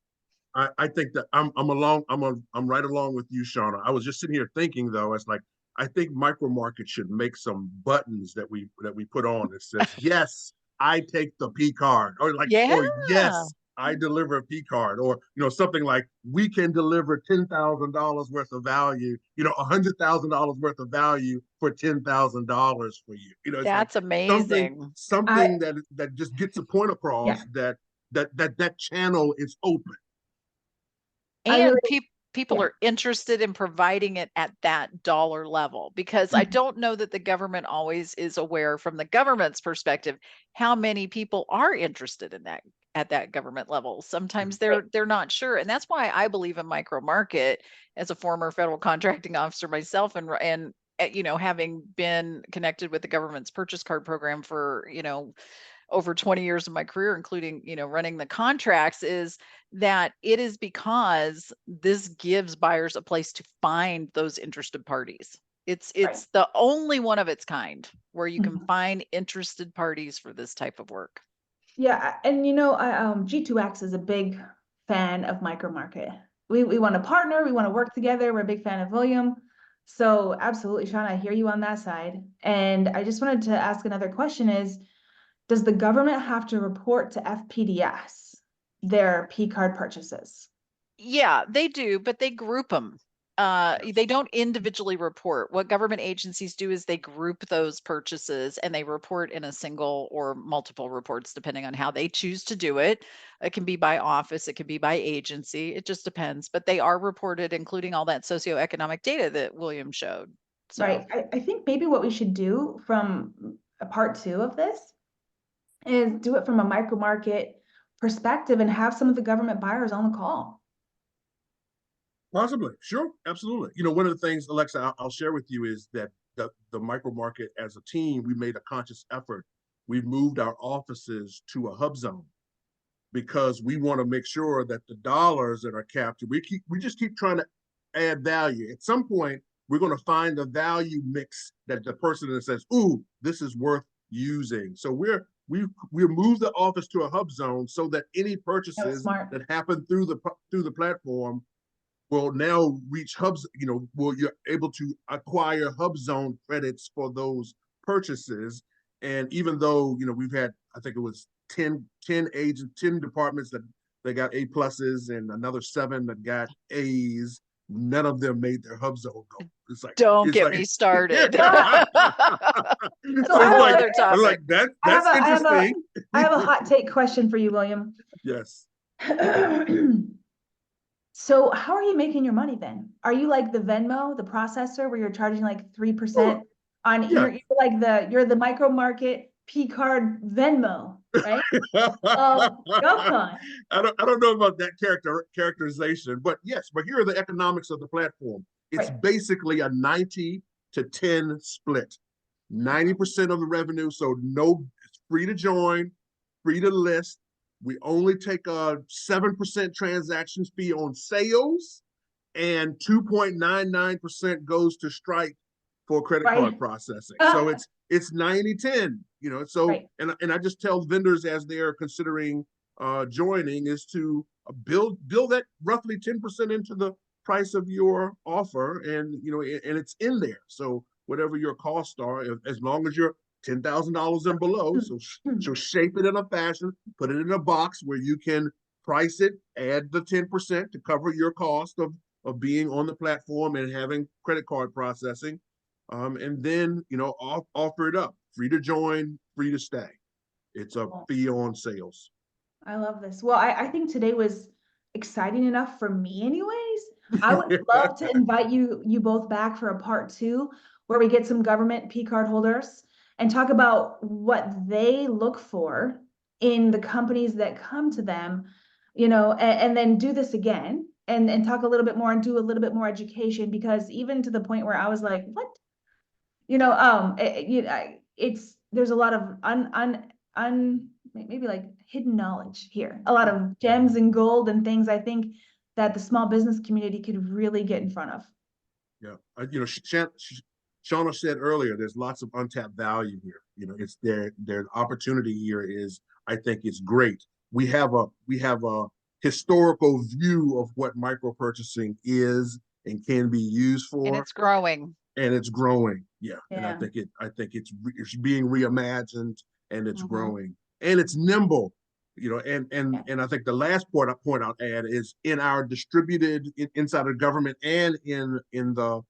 I think that I'm right along with you, Shauna. I was just sitting here thinking though, it's like I think micro market should make some buttons that we put on that says, yes, I take the P card, or like, Yeah. or yes, I deliver a P card, or something like we can deliver $10,000 worth of value, $100,000 worth of value for $10,000 for you. It's like That's something amazing. I, something that just gets a point yeah, across that channel is open. I really, And people yeah. are interested in providing it at that dollar level, because I Mhm. don't know that the government always is aware from the government's perspective how many people are interested in that at that government level. Sometimes Right. they're not sure. And that's why I believe in micro market as a former federal contracting officer myself, and having been connected with the government's purchase card program for, over 20 years of my career, including, running the contracts, is that it is because this gives buyers a place to find those interested parties. Right. It's the only one of its kind where you can Mhm. find interested parties for this type of work. Yeah, and G2X is a big fan of micro market. We want to partner, we want to work together. We're a big fan of William. So absolutely, Shauna, I hear you on that side. And I just wanted to ask another question is, does the government have to report to FPDS their P card purchases? Yeah, they do, but they group them. They don't individually report. What government agencies do is they group those purchases and they report in a single or multiple reports, depending on how they choose to do it. It can be by office, it can be by agency. It just depends. But they are reported, including all that socioeconomic data that William showed. So Right. I think maybe what we should do from a part two of this is do it from a micro market perspective and have some of the government buyers on the call. Possibly, sure, absolutely. One of the things, Alexa, I'll share with you is that the micro market as a team, we made a conscious effort. We've moved our offices to a hub zone because we want to make sure that the dollars that are captured, we just keep trying to add value. At some point, we're going to find the value mix that the person that says, "Ooh, this is worth using." So we moved the office to a hub zone so that any That was purchases smart. that happen through the platform will now reach hubs, you're able to acquire hub zone credits for those purchases. And even though, we've had, I think it was 10 departments that they got A pluses and another 7 that got A's, none of them made their hub zone goal. don't It's get like, me started. So That's so a I it's have whole a, like, other I'm like topic. that, I have that's a, interesting. I have a hot take question for you, William. Yes. So how are you making your money then? Are you like the Venmo, the processor, where you're charging like 3% Well, on yeah. you're the micro market P card Venmo, right? GovCon. I don't know about that characterization, but yes, but here are the economics of the platform. It's Right. basically a 90-10 split. 90% of the revenue, so it's free to join, free to list. We only take a 7% transactions fee on sales, and 2.99% goes to Stripe for credit Right. card processing. So it's 90-10, you know. So Right. and I just tell vendors as they're considering joining is to build that roughly 10% into the price of your offer, and you know, and it's in there. So whatever your costs are, as long as you're $10,000 and below, so shape it in a fashion, put it in a box where you can price it, add the 10% to cover your cost of being on the platform and having credit card processing, and then you know offer it up, free to join, free to stay. It's a fee on sales. I love this. Well, I think today was exciting enough for me anyways. I would love to invite you both back for a part 2 where we get some government P card holders and talk about what they look for in the companies that come to them, you know, and then do this again and talk a little bit more and do a little bit more education, because even to the point where I was like, what? You know, it's there's a lot of maybe like hidden knowledge here, a lot of gems and gold and things I think that the small business community could really get in front of. Yeah, you know, Shauna said earlier, there's lots of untapped value here. You know, it's their opportunity here is, I think it's great. We have a historical view of what micro purchasing is and can be used for, And it's growing. and it's growing. Yeah. And Yeah. I think it's being reimagined, and it's Mhm. growing, and it's nimble. You know, and I think the last point I'll add is in our distributed inside of government and in the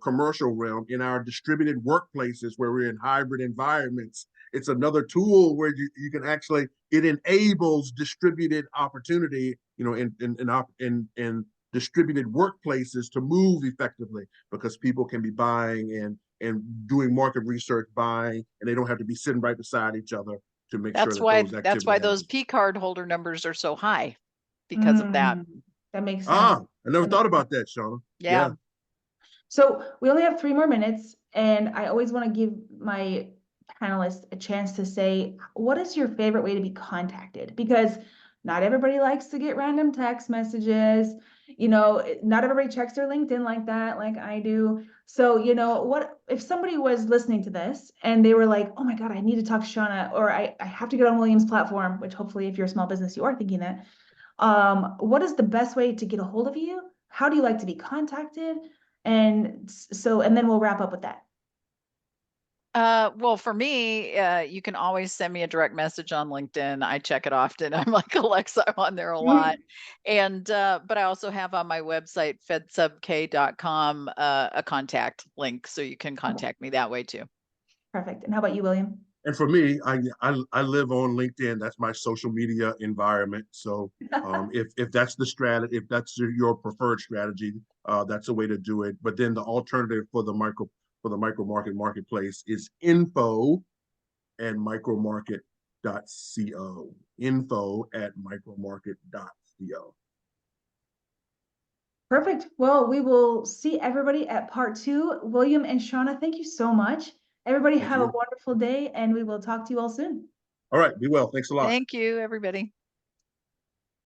commercial realm, in our distributed workplaces where we're in hybrid environments, it's another tool where you can actually, it enables distributed opportunity, you know, in distributed workplaces to move effectively, because people can be buying and doing market research, buying, and they don't have to be sitting right beside each other to make sure that That's why those those P card holder numbers are so high, because of that. That makes sense. I never thought about that, Shauna. Yeah. So we only have 3 more minutes, and I always want to give my panelists a chance to say, what is your favorite way to be contacted? Because not everybody likes to get random text messages. You know, not everybody checks their LinkedIn like that, like I do. So, you know, what if somebody was listening to this and they were like, oh my God, I need to talk to Shauna, or I have to get on William's platform, which hopefully if you're a small business, you are thinking that. What is the best way to get a hold of you? How do you like to be contacted? And so, and then we'll wrap up with that. Well, for me, you can always send me a direct message on LinkedIn. I check it often. I'm like Alexa, I'm on there a lot. And but I also have on my website, FedSubK.com, a contact link, so you can contact me that way too. Perfect. And how about you, William? And for me, I live on LinkedIn. That's my social media environment. So if that's the strategy, if that's your preferred strategy, that's a way to do it. But then the alternative for the micro market marketplace is info@micromarket.co. info@micromarket.co. Perfect. Well, we will see everybody at part 2. William and Shauna, thank you so much. Everybody have a wonderful day, and we will talk to you all soon. All right, be well. Thanks a lot. Thank you, everybody.